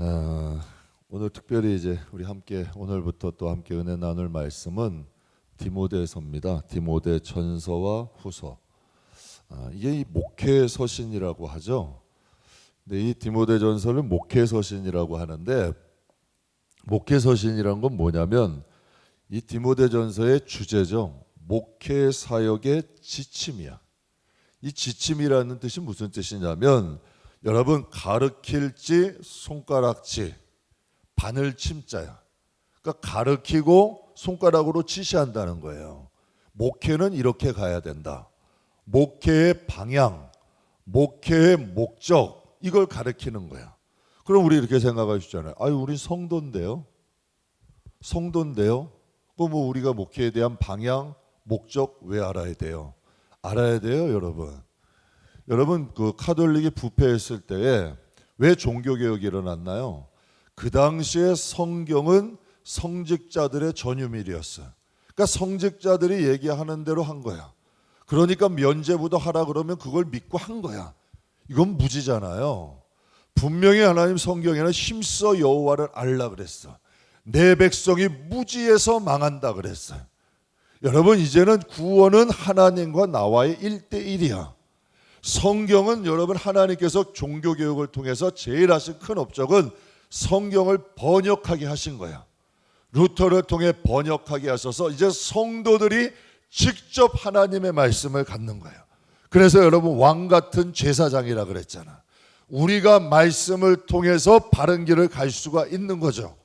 어, 오늘 특별히 이제 우리 함께 오늘부터 또 함께 은혜 나눌 말씀은 디모데서입니다. 디모데 전서와 후서. 이게 이 목회 서신이라고 하죠. 근데 이 디모데 전서를 목회 서신이라고 하는데, 목회 서신이란 건 뭐냐면 이 디모데 전서의 주제죠. 목회 사역의 지침이야. 이 지침이라는 뜻이 무슨 뜻이냐면, 여러분 가르칠지 손가락지 바늘 침자야. 그러니까 가르치고 손가락으로 지시한다는 거예요. 목회는 이렇게 가야 된다. 목회의 방향, 목회의 목적, 이걸 가르치는 거야. 그럼 우리 이렇게 생각하시잖아요. 아유, 우리 성도인데요. 성도인데요. 그럼 뭐 우리가 목회에 대한 방향, 목적 왜 알아야 돼요? 알아야 돼요, 여러분. 여러분, 그 카톨릭이 부패했을 때에 왜 종교개혁이 일어났나요? 그 당시에 성경은 성직자들의 전유밀이었어요. 그러니까 성직자들이 얘기하는 대로 한 거야. 그러니까 면죄부도 하라 그러면 그걸 믿고 한 거야. 이건 무지잖아요. 분명히 하나님 성경에는 힘써 여호와를 알라 그랬어. 내 백성이 무지해서 망한다 그랬어요. 여러분, 이제는 구원은 하나님과 나와의 1대1이야. 성경은 여러분, 하나님께서 종교개혁을 통해서 제일 하신 큰 업적은 성경을 번역하게 하신 거야. 루터를 통해 번역하게 하셔서 이제 성도들이 직접 하나님의 말씀을 갖는 거예요. 그래서 여러분, 왕 같은 제사장이라 그랬잖아. 우리가 말씀을 통해서 바른 길을 갈 수가 있는 거죠.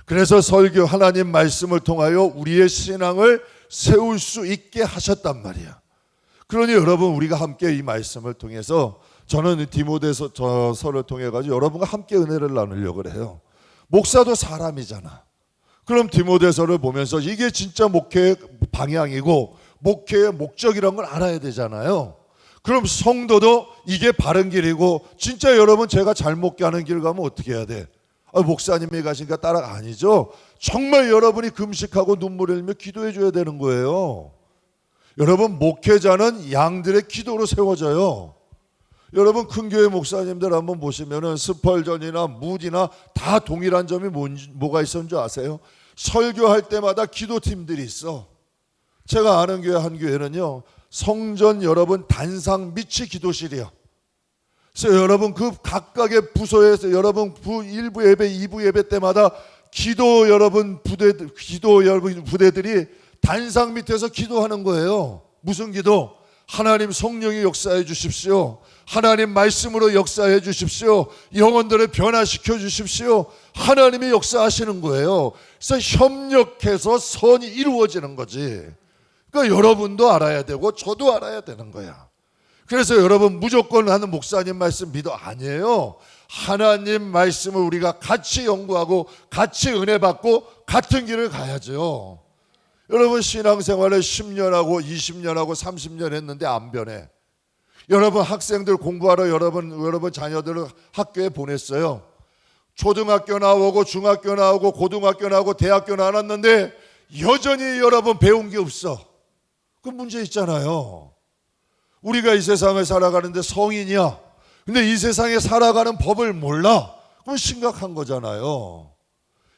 그래서 설교, 하나님 말씀을 통하여 우리의 신앙을 세울 수 있게 하셨단 말이야. 그러니 여러분, 우리가 함께 이 말씀을 통해서, 저는 디모데서를 통해 가지고 여러분과 함께 은혜를 나누려고 해요. 목사도 사람이잖아. 그럼 디모데서를 보면서 이게 진짜 목회의 방향이고 목회의 목적이란 걸 알아야 되잖아요. 그럼 성도도 이게 바른 길이고, 진짜 여러분, 제가 잘못 가는 길 가면 어떻게 해야 돼? 목사님이 가시니까 따라가, 아니죠. 정말 여러분이 금식하고 눈물 흘리며 기도해 줘야 되는 거예요. 여러분, 목회자는 양들의 기도로 세워져요. 여러분, 큰 교회 목사님들 한번 보시면은 스펄전이나 무디나 다 동일한 점이 뭐가 있었는 줄 아세요? 설교할 때마다 기도팀들이 있어. 제가 아는 교회 한 교회는요, 성전 여러분 단상 밑이 기도실이요. 그래서 여러분, 그 각각의 부서에서 여러분 1부 예배, 2부 예배 때마다 기도 여러분 부대들이 단상 밑에서 기도하는 거예요. 무슨 기도? 하나님 성령이 역사해 주십시오. 하나님 말씀으로 역사해 주십시오. 영혼들을 변화시켜 주십시오. 하나님이 역사하시는 거예요. 그래서 협력해서 선이 이루어지는 거지. 그러니까 여러분도 알아야 되고 저도 알아야 되는 거야. 그래서 여러분, 무조건 하는 목사님 말씀 믿어, 아니에요. 하나님 말씀을 우리가 같이 연구하고 같이 은혜 받고 같은 길을 가야죠. 여러분, 신앙생활을 10년하고 20년하고 30년 했는데 안 변해. 여러분, 학생들 공부하러 여러분 자녀들을 학교에 보냈어요. 초등학교 나오고 중학교 나오고 고등학교 나오고 대학교 나왔는데 여전히 여러분 배운 게 없어. 그 문제 있잖아요. 우리가 이 세상을 살아가는데 성인이야. 근데 이 세상에 살아가는 법을 몰라. 그건 심각한 거잖아요.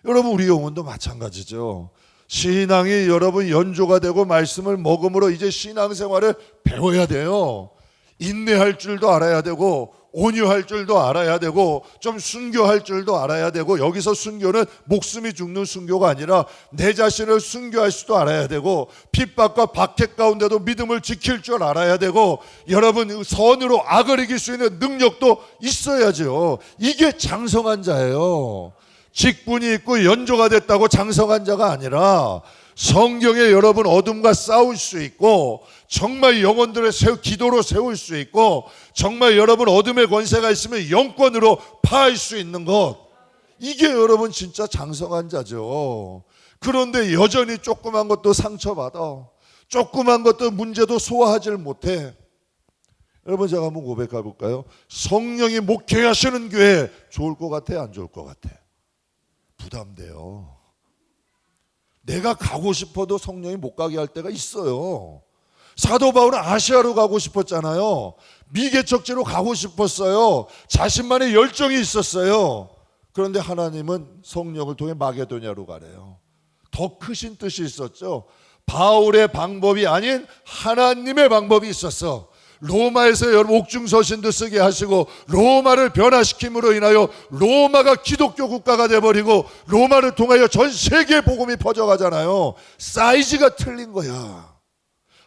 여러분, 우리 영혼도 마찬가지죠. 신앙이 여러분 연조가 되고 말씀을 먹음으로 이제 신앙생활을 배워야 돼요. 인내할 줄도 알아야 되고, 온유할 줄도 알아야 되고, 좀 순교할 줄도 알아야 되고, 여기서 순교는 목숨이 죽는 순교가 아니라 내 자신을 순교할 수도 알아야 되고, 핍박과 박해 가운데도 믿음을 지킬 줄 알아야 되고, 여러분 선으로 악을 이길 수 있는 능력도 있어야죠. 이게 장성한 자예요. 직분이 있고 연조가 됐다고 장성한 자가 아니라, 성경에 여러분 어둠과 싸울 수 있고, 정말 영혼들을 기도로 세울 수 있고, 정말 여러분 어둠의 권세가 있으면 영권으로 파할 수 있는 것, 이게 여러분 진짜 장성한 자죠. 그런데 여전히 조그만 것도 상처받아, 조그만 것도 문제도 소화하지 못해. 여러분, 제가 한번 고백해 볼까요? 성령이 목회하시는 교회 좋을 것 같아, 안 좋을 것 같아? 부담돼요. 내가 가고 싶어도 성령이 못 가게 할 때가 있어요. 사도 바울은 아시아로 가고 싶었잖아요. 미개척지로 가고 싶었어요. 자신만의 열정이 있었어요. 그런데 하나님은 성령을 통해 마게도냐로 가래요. 더 크신 뜻이 있었죠. 바울의 방법이 아닌 하나님의 방법이 있었어. 로마에서 여러분 옥중서신도 쓰게 하시고 로마를 변화시킴으로 인하여 로마가 기독교 국가가 돼버리고 로마를 통하여 전 세계에 복음이 퍼져가잖아요. 사이즈가 틀린 거야.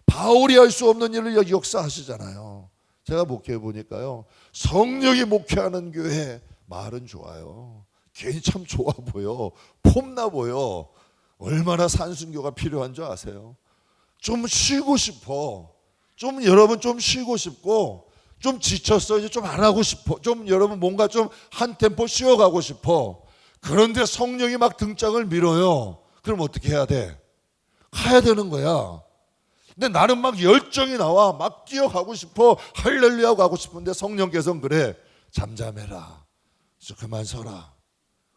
바울이 할 수 없는 일을 여기 역사하시잖아요. 제가 목회해 보니까요, 성령이 목회하는 교회 말은 좋아요. 괜히 참 좋아 보여, 폼나 보여. 얼마나 산순교가 필요한 줄 아세요? 좀 쉬고 싶어. 좀 여러분 좀 쉬고 싶고, 좀 지쳤어 이제 좀 안 하고 싶어. 좀 여러분 뭔가 좀 한 템포 쉬어가고 싶어. 그런데 성령이 막 등짝을 밀어요. 그럼 어떻게 해야 돼? 가야 되는 거야. 근데 나는 막 열정이 나와. 막 뛰어가고 싶어. 할렐루야 가고 싶은데 성령께서는 그래. 잠잠해라. 그만 서라.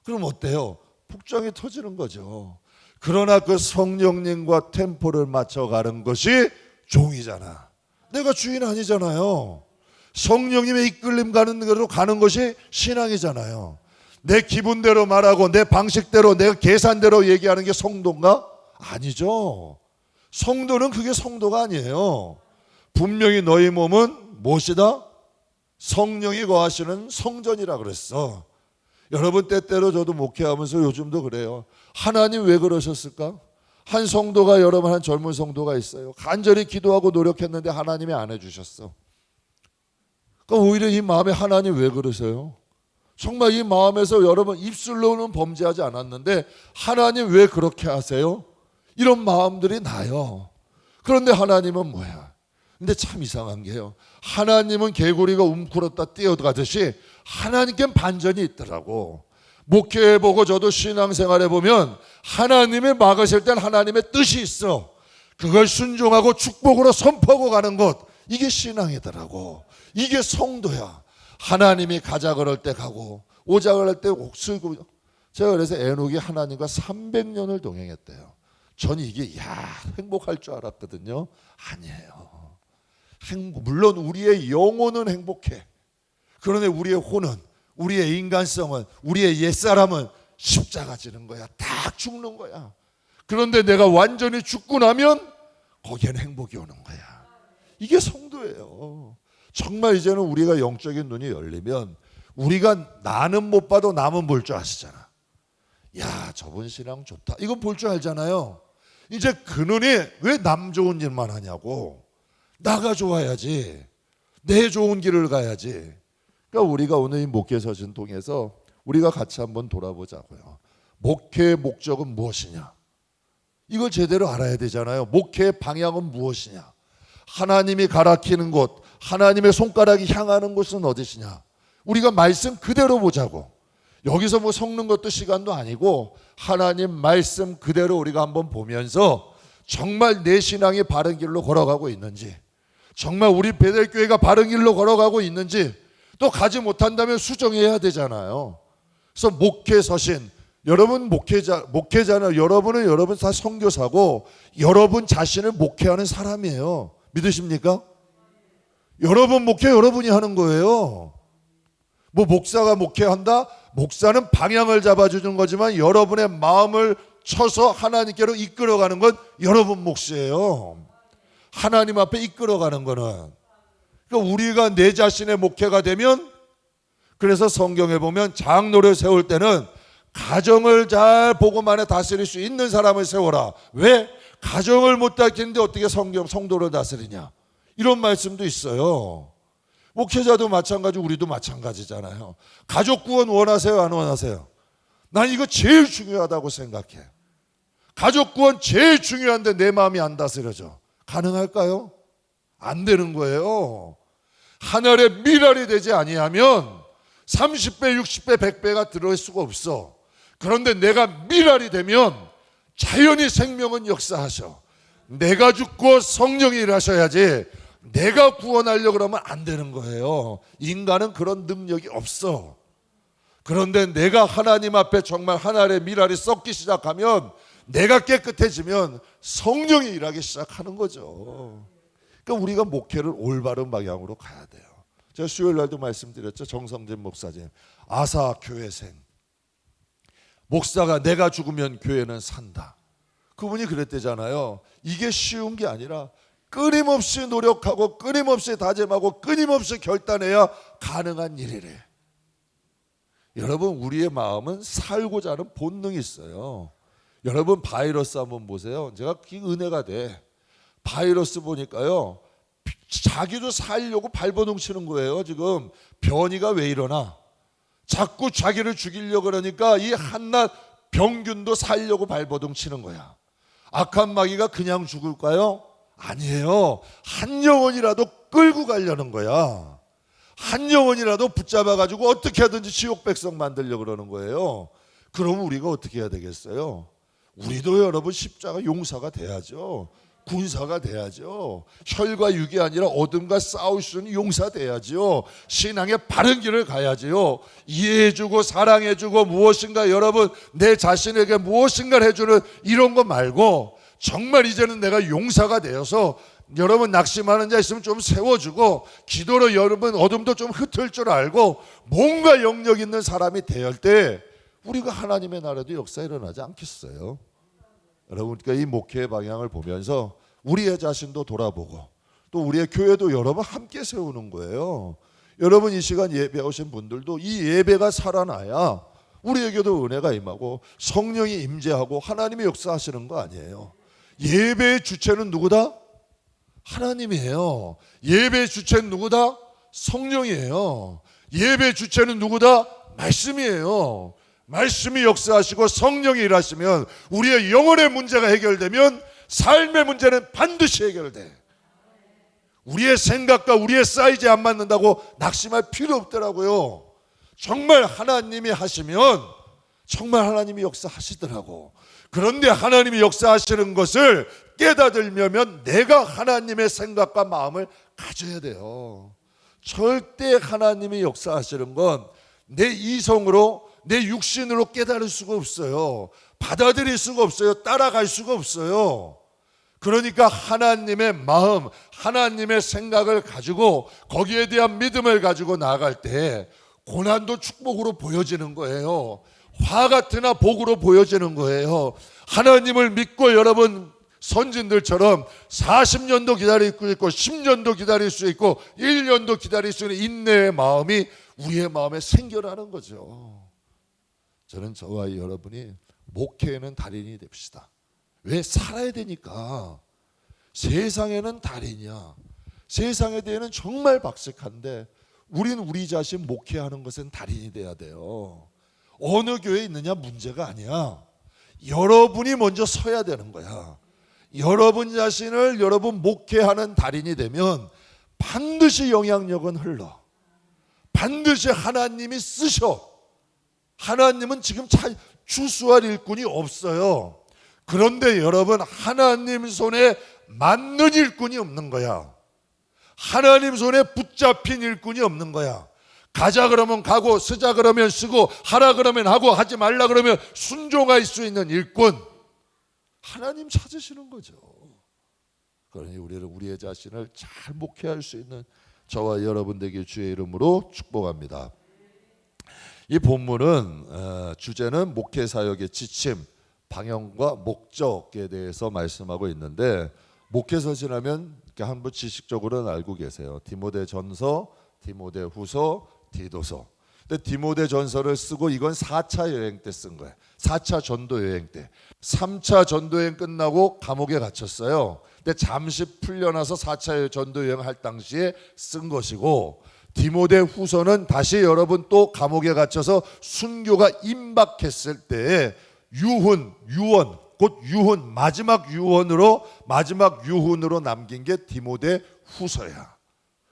그럼 어때요? 폭정이 터지는 거죠. 그러나 그 성령님과 템포를 맞춰가는 것이 종이잖아. 내가 주인 아니잖아요. 성령님의 이끌림 가는 대로 가는 것이 신앙이잖아요. 내 기분대로 말하고 내 방식대로 내 계산대로 얘기하는 게 성도인가? 아니죠. 성도는 그게 성도가 아니에요. 분명히 너희 몸은 무엇이다? 성령이 거하시는 성전이라 그랬어. 여러분 때때로 저도 목회하면서 요즘도 그래요. 하나님 왜 그러셨을까? 한 성도가 여러분 한 젊은 성도가 있어요. 간절히 기도하고 노력했는데 하나님이 안 해주셨어. 그러니까 오히려 이 마음에 하나님 왜 그러세요? 정말 이 마음에서 여러분 입술로는 범죄하지 않았는데 하나님 왜 그렇게 하세요? 이런 마음들이 나요. 그런데 하나님은 뭐야? 근데 참 이상한 게요, 하나님은 개구리가 움츠렸다 뛰어가듯이 하나님께는 반전이 있더라고. 목회해보고 저도 신앙생활해보면 하나님이 막으실 땐 하나님의 뜻이 있어. 그걸 순종하고 축복으로 선포하고 가는 것, 이게 신앙이더라고. 이게 성도야. 하나님이 가자 그럴 때 가고 오자 그럴 때 옥수고. 제가 그래서 에녹이 하나님과 300년을 동행했대요. 전 이게 행복할 줄 알았거든요. 아니에요. 물론 우리의 영혼은 행복해. 그런데 우리의 혼은, 우리의 인간성은, 우리의 옛사람은 십자가 지는 거야. 딱 죽는 거야. 그런데 내가 완전히 죽고 나면 거기에는 행복이 오는 거야. 이게 성도예요. 정말 이제는 우리가 영적인 눈이 열리면 우리가 나는 못 봐도 남은 볼 줄 아시잖아. 야, 저분 신앙 좋다. 이건 볼 줄 알잖아요. 이제 그 눈이 왜 남 좋은 일만 하냐고. 나가 좋아야지. 내 좋은 길을 가야지. 그러니까 우리가 오늘 이 목회 서신 통해서 우리가 같이 한번 돌아보자고요. 목회의 목적은 무엇이냐? 이걸 제대로 알아야 되잖아요. 목회의 방향은 무엇이냐? 하나님이 가리키는 곳, 하나님의 손가락이 향하는 곳은 어디시냐? 우리가 말씀 그대로 보자고. 여기서 뭐 섞는 것도 시간도 아니고 하나님 말씀 그대로 우리가 한번 보면서 정말 내 신앙이 바른 길로 걸어가고 있는지, 정말 우리 베델교회가 바른 길로 걸어가고 있는지 또 가지 못한다면 수정해야 되잖아요. 그래서 목회 서신, 여러분 목회자는 여러분 다 선교사고 여러분 자신을 목회하는 사람이에요. 믿으십니까? 여러분 목회 여러분이 하는 거예요. 뭐 목사가 목회한다? 목사는 방향을 잡아주는 거지만 여러분의 마음을 쳐서 하나님께로 이끌어가는 건 여러분 몫이에요. 하나님 앞에 이끌어가는 거는. 그러니까 우리가 내 자신의 목회가 되면, 그래서 성경에 보면 장로를 세울 때는 가정을 잘 보고만에 다스릴 수 있는 사람을 세워라. 왜? 가정을 못 다스리는데 어떻게 성도를 다스리냐, 이런 말씀도 있어요. 목회자도 마찬가지, 우리도 마찬가지잖아요. 가족 구원 원하세요, 안 원하세요? 난 이거 제일 중요하다고 생각해. 가족 구원 제일 중요한데 내 마음이 안 다스려져. 가능할까요? 안 되는 거예요. 하늘에 미랄이 되지 아니하면 30배, 60배, 100배가 들어올 수가 없어. 그런데 내가 미랄이 되면 자연히 생명은 역사하셔. 내가 죽고 성령이 일하셔야지 내가 구원하려고 그러면 안 되는 거예요. 인간은 그런 능력이 없어. 그런데 내가 하나님 앞에 정말 하늘의 미랄이 썩기 시작하면, 내가 깨끗해지면 성령이 일하기 시작하는 거죠. 그러니까 우리가 목회를 올바른 방향으로 가야 돼요. 제가 수요일 날도 말씀드렸죠. 정성진 목사님, 아사 교회생. 목사가 내가 죽으면 교회는 산다. 그분이 그랬대잖아요. 이게 쉬운 게 아니라 끊임없이 노력하고 끊임없이 다짐하고 끊임없이 결단해야 가능한 일이래. 여러분, 우리의 마음은 살고자 하는 본능이 있어요. 여러분, 바이러스 한번 보세요. 제가 그게 은혜가 돼. 바이러스 보니까요, 자기도 살려고 발버둥 치는 거예요. 지금 변이가 왜 일어나? 자꾸 자기를 죽이려고 그러니까 이 한낱 병균도 살려고 발버둥 치는 거야. 악한 마귀가 그냥 죽을까요? 아니에요. 한 영혼이라도 끌고 가려는 거야. 한 영혼이라도 붙잡아가지고 어떻게 하든지 지옥 백성 만들려고 그러는 거예요. 그럼 우리가 어떻게 해야 되겠어요? 우리도 여러분 십자가 용사가 돼야죠. 군사가 돼야죠. 혈과 육이 아니라 어둠과 싸울 수 있는 용사 돼야죠. 신앙의 바른 길을 가야죠. 이해해주고 사랑해주고 무엇인가 여러분 내 자신에게 무엇인가를 해주는 이런 거 말고 정말 이제는 내가 용사가 되어서 여러분 낙심하는 자 있으면 좀 세워주고 기도로 여러분 어둠도 좀 흩을 줄 알고 뭔가 영역 있는 사람이 될 때 우리가 하나님의 나라도 역사 일어나지 않겠어요? 여러분, 그러니까 이 목회의 방향을 보면서 우리의 자신도 돌아보고 또 우리의 교회도 여러분 함께 세우는 거예요. 여러분 이 시간 예배 오신 분들도 이 예배가 살아나야 우리에게도 은혜가 임하고 성령이 임재하고 하나님이 역사하시는 거 아니에요. 예배의 주체는 누구다? 하나님이에요. 예배의 주체는 누구다? 성령이에요. 예배의 주체는 누구다? 말씀이에요. 말씀이 역사하시고 성령이 일하시면 우리의 영혼의 문제가 해결되면 삶의 문제는 반드시 해결돼. 우리의 생각과 우리의 사이즈에 안 맞는다고 낙심할 필요 없더라고요. 정말 하나님이 하시면 정말 하나님이 역사하시더라고. 그런데 하나님이 역사하시는 것을 깨닫으려면 내가 하나님의 생각과 마음을 가져야 돼요. 절대 하나님이 역사하시는 건 내 이성으로 내 육신으로 깨달을 수가 없어요. 받아들일 수가 없어요. 따라갈 수가 없어요. 그러니까 하나님의 마음, 하나님의 생각을 가지고 거기에 대한 믿음을 가지고 나아갈 때 고난도 축복으로 보여지는 거예요. 화 같으나 복으로 보여지는 거예요. 하나님을 믿고 여러분 선진들처럼 40년도 기다릴 수 있고 10년도 기다릴 수 있고 1년도 기다릴 수 있는 인내의 마음이 우리의 마음에 생겨나는 거죠. 저는 저와 여러분이 목회에는 달인이 됩시다. 왜? 살아야 되니까. 세상에는 달인이야. 세상에 대해는 정말 박식한데 우리는 우리 자신 목회하는 것은 달인이 돼야 돼요. 어느 교회에 있느냐 문제가 아니야. 여러분이 먼저 서야 되는 거야. 여러분 자신을 여러분 목회하는 달인이 되면 반드시 영향력은 흘러. 반드시 하나님이 쓰셔. 하나님은 지금 추수할 일꾼이 없어요. 그런데 여러분 하나님 손에 맞는 일꾼이 없는 거야. 하나님 손에 붙잡힌 일꾼이 없는 거야. 가자 그러면 가고 쓰자 그러면 쓰고 하라 그러면 하고 하지 말라 그러면 순종할 수 있는 일꾼 하나님 찾으시는 거죠. 그러니 우리는 우리의 자신을 잘 목회할 수 있는 저와 여러분 되길 주의 이름으로 축복합니다. 이 본문은 주제는 목회 사역의 지침, 방향과 목적에 대해서 말씀하고 있는데 목회서 지나면 한번 지식적으로는 알고 계세요. 디모데전서, 디모데후서, 디도서. 근데 디모데전서를 쓰고 이건 4차 여행 때 쓴 거예요. 4차 전도 여행 때. 3차 전도 여행 끝나고 감옥에 갇혔어요. 근데 잠시 풀려나서 4차 전도 여행 할 당시에 쓴 것이고 디모데후서는 다시 여러분 또 감옥에 갇혀서 순교가 임박했을 때에 유언 곧 유훈 마지막 유훈으로 남긴 게 디모데후서야.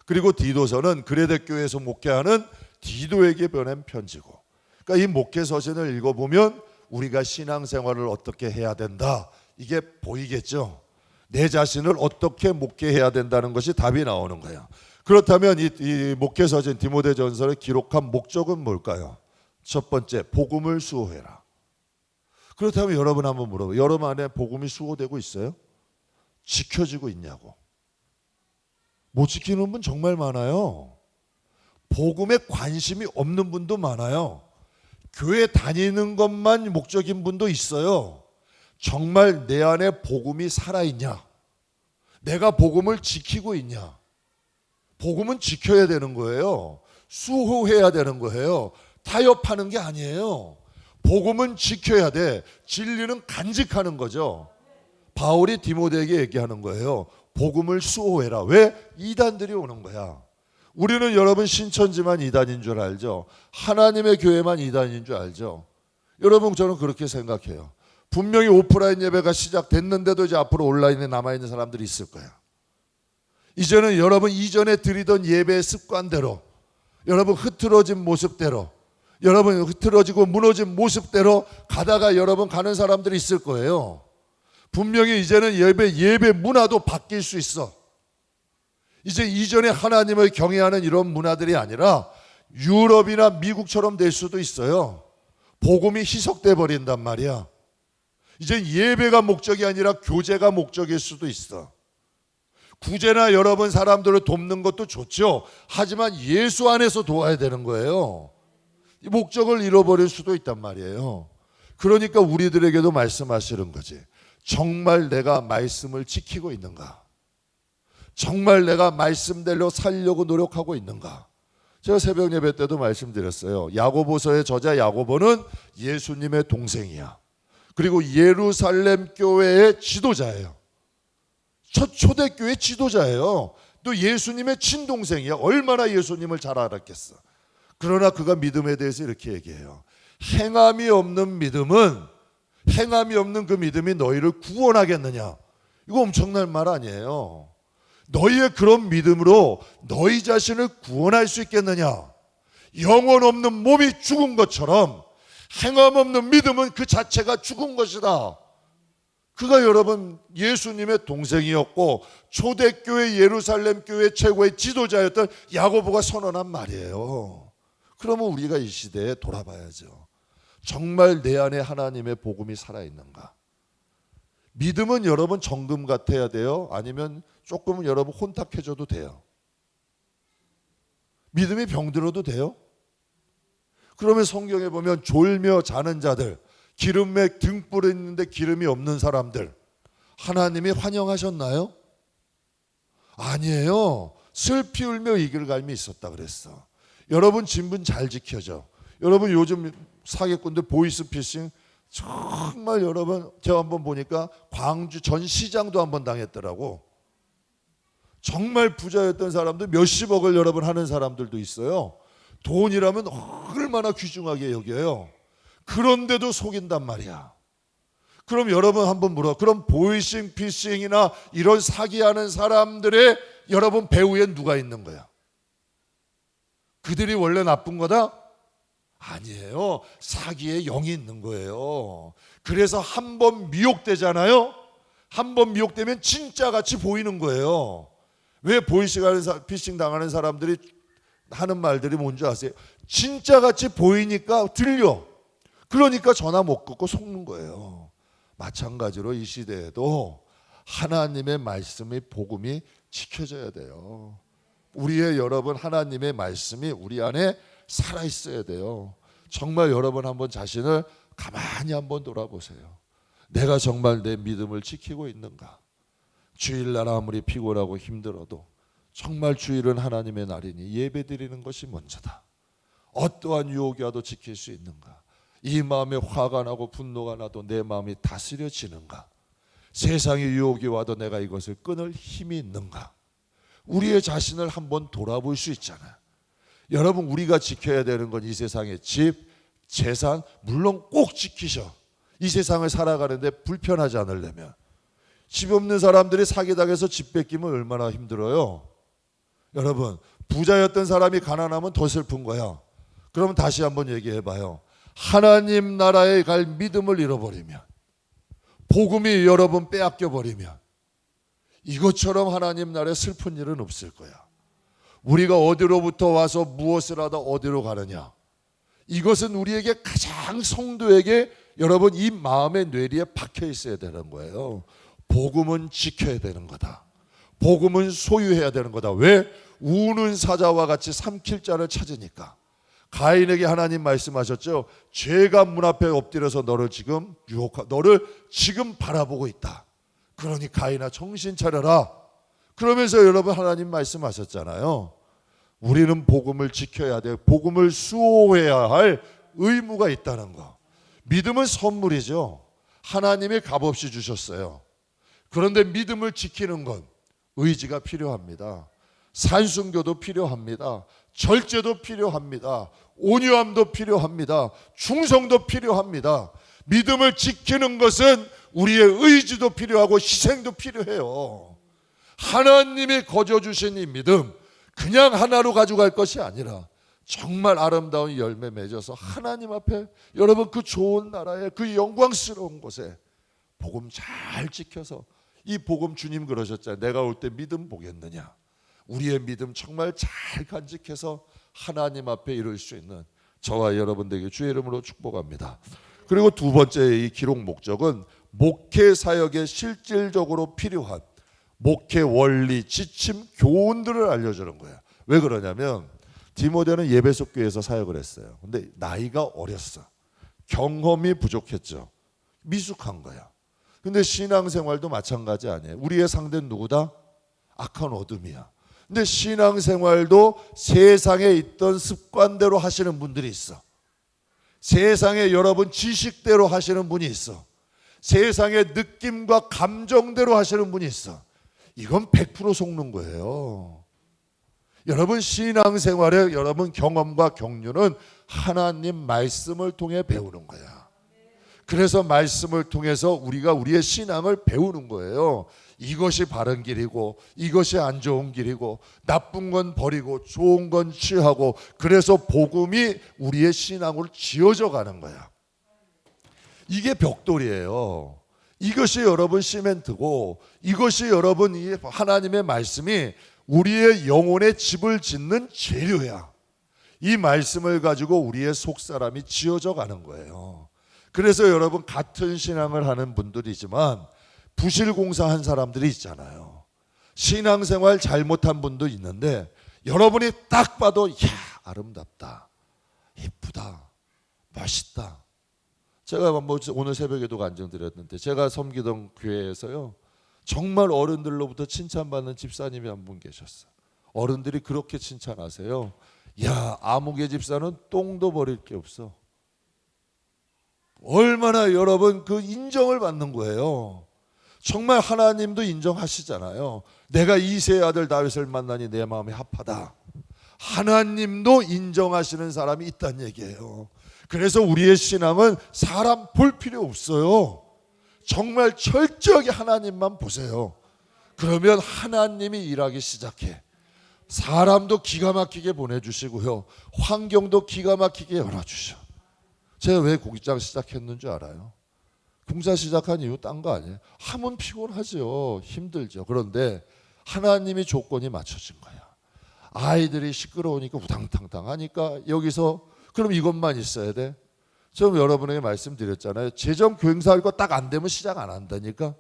그리고 디도서는 그레데 교회에서 목회하는 디도에게 보낸 편지고. 그러니까 이 목회 서신을 읽어보면 우리가 신앙생활을 어떻게 해야 된다 이게 보이겠죠. 내 자신을 어떻게 목회해야 된다는 것이 답이 나오는 거야. 그렇다면 이 목회 서신 디모데전서를 기록한 목적은 뭘까요? 첫 번째, 복음을 수호해라. 그렇다면 여러분 한번 물어봐요. 여러분 안에 복음이 수호되고 있어요? 지켜지고 있냐고. 못 지키는 분 정말 많아요. 복음에 관심이 없는 분도 많아요. 교회 다니는 것만 목적인 분도 있어요. 정말 내 안에 복음이 살아있냐? 내가 복음을 지키고 있냐? 복음은 지켜야 되는 거예요. 수호해야 되는 거예요. 타협하는 게 아니에요. 복음은 지켜야 돼. 진리는 간직하는 거죠. 바울이 디모데에게 얘기하는 거예요. 복음을 수호해라. 왜? 이단들이 오는 거야. 우리는 여러분 신천지만 이단인 줄 알죠? 하나님의 교회만 이단인 줄 알죠? 여러분 저는 그렇게 생각해요. 분명히 오프라인 예배가 시작됐는데도 이제 앞으로 온라인에 남아있는 사람들이 있을 거야. 이제는 여러분 이전에 드리던 예배의 습관대로, 여러분 흐트러진 모습대로, 여러분 흐트러지고 무너진 모습대로 가다가 여러분 가는 사람들이 있을 거예요. 분명히 이제는 예배 문화도 바뀔 수 있어. 이제 이전에 하나님을 경외하는 이런 문화들이 아니라 유럽이나 미국처럼 될 수도 있어요. 복음이 희석돼 버린단 말이야. 이제 예배가 목적이 아니라 교제가 목적일 수도 있어. 구제나 여러분 사람들을 돕는 것도 좋죠. 하지만 예수 안에서 도와야 되는 거예요. 이 목적을 잃어버릴 수도 있단 말이에요. 그러니까 우리들에게도 말씀하시는 거지. 정말 내가 말씀을 지키고 있는가? 정말 내가 말씀대로 살려고 노력하고 있는가? 제가 새벽 예배 때도 말씀드렸어요. 야고보서의 저자 야고보는 예수님의 동생이야. 그리고 예루살렘 교회의 지도자예요. 첫 초대교회 지도자예요. 또 예수님의 친동생이야. 얼마나 예수님을 잘 알았겠어. 그러나 그가 믿음에 대해서 이렇게 얘기해요. 행함이 없는 그 믿음이 너희를 구원하겠느냐? 이거 엄청난 말 아니에요. 너희의 그런 믿음으로 너희 자신을 구원할 수 있겠느냐? 영혼 없는 몸이 죽은 것처럼 행함 없는 믿음은 그 자체가 죽은 것이다. 그가 여러분 예수님의 동생이었고 초대교회 예루살렘 교회 최고의 지도자였던 야고보가 선언한 말이에요. 그러면 우리가 이 시대에 돌아봐야죠. 정말 내 안에 하나님의 복음이 살아있는가? 믿음은 여러분 정금 같아야 돼요? 아니면 조금은 여러분 혼탁해져도 돼요? 믿음이 병들어도 돼요? 그러면 성경에 보면 졸며 자는 자들, 기름에 등불이 있는데 기름이 없는 사람들, 하나님이 환영하셨나요? 아니에요. 슬피 울며 이길 갈미 있었다 그랬어. 여러분 진분 잘 지켜져. 여러분 요즘 사기꾼들 보이스피싱 정말 여러분 제가 한번 보니까 광주 전 시장도 한번 당했더라고. 정말 부자였던 사람들 몇십억을 여러분 하는 사람들도 있어요. 돈이라면 얼마나 귀중하게 여겨요. 그런데도 속인단 말이야. 그럼 여러분 한번 물어. 그럼 보이싱 피싱이나 이런 사기하는 사람들의 여러분 배후에 누가 있는 거야? 그들이 원래 나쁜 거다? 아니에요. 사기의 영이 있는 거예요. 그래서 한 번 미혹되잖아요. 한 번 미혹되면 진짜 같이 보이는 거예요. 왜 피싱 당하는 사람들이 하는 말들이 뭔지 아세요? 진짜 같이 보이니까 들려. 그러니까 전화 못 끊고 속는 거예요. 마찬가지로 이 시대에도 하나님의 말씀의 복음이 지켜져야 돼요. 우리의 여러분 하나님의 말씀이 우리 안에 살아있어야 돼요. 정말 여러분 한번 자신을 가만히 한번 돌아보세요. 내가 정말 내 믿음을 지키고 있는가? 주일날 아무리 피곤하고 힘들어도 정말 주일은 하나님의 날이니 예배드리는 것이 먼저다. 어떠한 유혹이 와도 지킬 수 있는가? 이 마음에 화가 나고 분노가 나도 내 마음이 다스려지는가? 세상의 유혹이 와도 내가 이것을 끊을 힘이 있는가? 우리의 자신을 한번 돌아볼 수 있잖아요. 여러분 우리가 지켜야 되는 건 이 세상의 집, 재산 물론 꼭 지키셔. 이 세상을 살아가는데 불편하지 않으려면. 집 없는 사람들이 사기당해서 집 뺏기면 얼마나 힘들어요. 여러분 부자였던 사람이 가난하면 더 슬픈 거야. 그러면 다시 한번 얘기해봐요. 하나님 나라에 갈 믿음을 잃어버리면, 복음이 여러분 빼앗겨버리면 이것처럼 하나님 나라에 슬픈 일은 없을 거야. 우리가 어디로부터 와서 무엇을 하다 어디로 가느냐, 이것은 우리에게 가장 성도에게 여러분 이 마음의 뇌리에 박혀 있어야 되는 거예요. 복음은 지켜야 되는 거다. 복음은 소유해야 되는 거다. 왜? 우는 사자와 같이 삼킬 자를 찾으니까. 가인에게 하나님 말씀하셨죠. 죄가 문 앞에 엎드려서 너를 지금 바라보고 있다. 그러니 가인아 정신 차려라. 그러면서 여러분 하나님 말씀하셨잖아요. 우리는 복음을 지켜야 돼. 복음을 수호해야 할 의무가 있다는 거. 믿음은 선물이죠. 하나님이 값없이 주셨어요. 그런데 믿음을 지키는 건 의지가 필요합니다. 산순교도 필요합니다. 절제도 필요합니다. 온유함도 필요합니다. 충성도 필요합니다. 믿음을 지키는 것은 우리의 의지도 필요하고 희생도 필요해요. 하나님이 거저 주신 이 믿음 그냥 하나로 가져갈 것이 아니라 정말 아름다운 열매 맺어서 하나님 앞에 여러분 그 좋은 나라에 그 영광스러운 곳에 복음 잘 지켜서 이 복음 주님 그러셨잖아요. 내가 올 때 믿음 보겠느냐. 우리의 믿음 정말 잘 간직해서 하나님 앞에 이룰 수 있는 저와 여러분들에게 주의 이름으로 축복합니다. 그리고 두 번째 이 기록 목적은 목회 사역에 실질적으로 필요한 목회 원리, 지침, 교훈들을 알려주는 거예요. 왜 그러냐면 디모데는 예배소 교회에서 사역을 했어요. 근데 나이가 어렸어. 경험이 부족했죠. 미숙한 거야. 근데 신앙생활도 마찬가지 아니에요. 우리의 상대는 누구다? 악한 어둠이야. 근데 신앙생활도 세상에 있던 습관대로 하시는 분들이 있어. 세상에 여러분 지식대로 하시는 분이 있어. 세상의 느낌과 감정대로 하시는 분이 있어. 이건 100% 속는 거예요. 여러분 신앙생활의 여러분 경험과 경륜은 하나님 말씀을 통해 배우는 거야. 그래서 말씀을 통해서 우리가 우리의 신앙을 배우는 거예요. 이것이 바른 길이고 이것이 안 좋은 길이고 나쁜 건 버리고 좋은 건 취하고 그래서 복음이 우리의 신앙으로 지어져 가는 거야. 이게 벽돌이에요. 이것이 여러분 시멘트고 이것이 여러분 이 하나님의 말씀이 우리의 영혼의 집을 짓는 재료야. 이 말씀을 가지고 우리의 속사람이 지어져 가는 거예요. 그래서 여러분 같은 신앙을 하는 분들이지만 부실공사한 사람들이 있잖아요. 신앙생활 잘못한 분도 있는데 여러분이 딱 봐도 야 아름답다, 이쁘다, 멋있다. 제가 오늘 새벽에도 간증드렸는데 제가 섬기던 교회에서요 정말 어른들로부터 칭찬받는 집사님이 한 분 계셨어요. 어른들이 그렇게 칭찬하세요. 야 아무개 집사는 똥도 버릴 게 없어. 얼마나 여러분 그 인정을 받는 거예요. 정말 하나님도 인정하시잖아요. 내가 이새의 아들 다윗을 만나니 내 마음이 합하다. 하나님도 인정하시는 사람이 있다는 얘기예요. 그래서 우리의 신앙은 사람 볼 필요 없어요. 정말 철저하게 하나님만 보세요. 그러면 하나님이 일하기 시작해. 사람도 기가 막히게 보내주시고요. 환경도 기가 막히게 열어주셔. 제가 왜 공장 시작했는 줄 알아요? 공사 시작한 이유 딴 거 아니에요. 하면 피곤하죠. 힘들죠. 그런데 하나님이 조건이 맞춰진 거야. 아이들이 시끄러우니까 우당탕탕 하니까 여기서 그럼 이것만 있어야 돼? 저 여러분에게 말씀드렸잖아요. 재정 교행사할 거 딱 안 되면 시작 안 한다니까.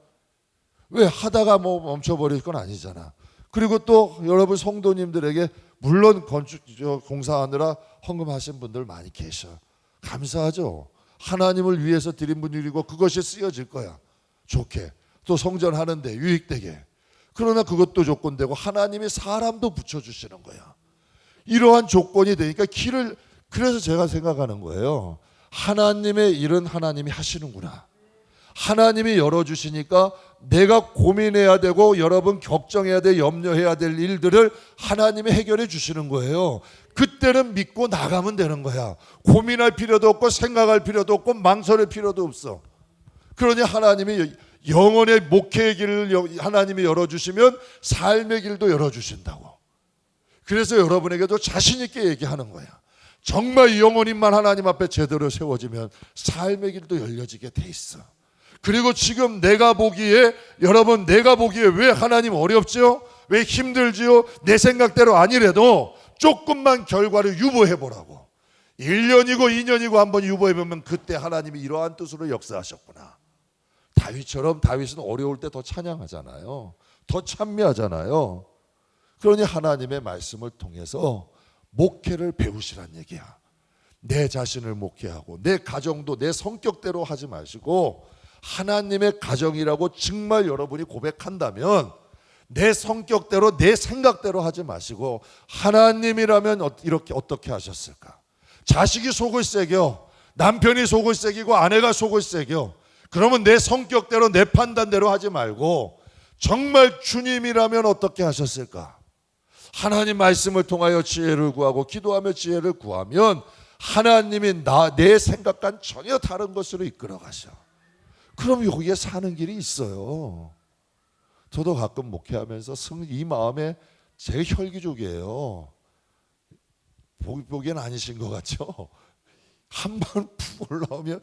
왜 하다가 뭐 멈춰버릴 건 아니잖아. 그리고 또 여러분 성도님들에게 물론 건축 공사하느라 헌금하신 분들 많이 계셔. 감사하죠. 하나님을 위해서 드린 분들이고 그것이 쓰여질 거야. 좋게. 또 성전하는데 유익되게. 그러나 그것도 조건되고 하나님이 사람도 붙여주시는 거야. 이러한 조건이 되니까 그래서 제가 생각하는 거예요. 하나님의 일은 하나님이 하시는구나. 하나님이 열어주시니까 내가 고민해야 되고 여러분 걱정해야 돼 염려해야 될 일들을 하나님이 해결해 주시는 거예요. 그때는 믿고 나가면 되는 거야. 고민할 필요도 없고 생각할 필요도 없고 망설일 필요도 없어. 그러니 하나님이 영혼의 목회의 길을 하나님이 열어주시면 삶의 길도 열어주신다고. 그래서 여러분에게도 자신 있게 얘기하는 거야. 정말 영혼인만 하나님 앞에 제대로 세워지면 삶의 길도 열려지게 돼 있어. 그리고 지금 내가 보기에 왜 하나님 어렵죠? 왜 힘들지요? 내 생각대로 아니래도 조금만 결과를 유보해 보라고. 1년이고 2년이고 한번 유보해 보면 그때 하나님이 이러한 뜻으로 역사하셨구나. 다윗은 어려울 때 더 찬양하잖아요. 더 찬미하잖아요. 그러니 하나님의 말씀을 통해서 목회를 배우시란 얘기야. 내 자신을 목회하고 내 가정도 내 성격대로 하지 마시고 하나님의 가정이라고 정말 여러분이 고백한다면 내 성격대로 내 생각대로 하지 마시고 하나님이라면 이렇게 어떻게 하셨을까? 자식이 속을 새겨, 남편이 속을 새기고 아내가 속을 새겨. 그러면 내 성격대로 내 판단대로 하지 말고 정말 주님이라면 어떻게 하셨을까? 하나님 말씀을 통하여 지혜를 구하고 기도하며 지혜를 구하면 하나님이 내 생각과는 전혀 다른 것으로 이끌어 가셔. 그럼 여기에 사는 길이 있어요. 저도 가끔 목회하면서 이 마음에 제일 혈기족이에요. 보기엔 아니신 것 같죠? 한 번 푹 올라오면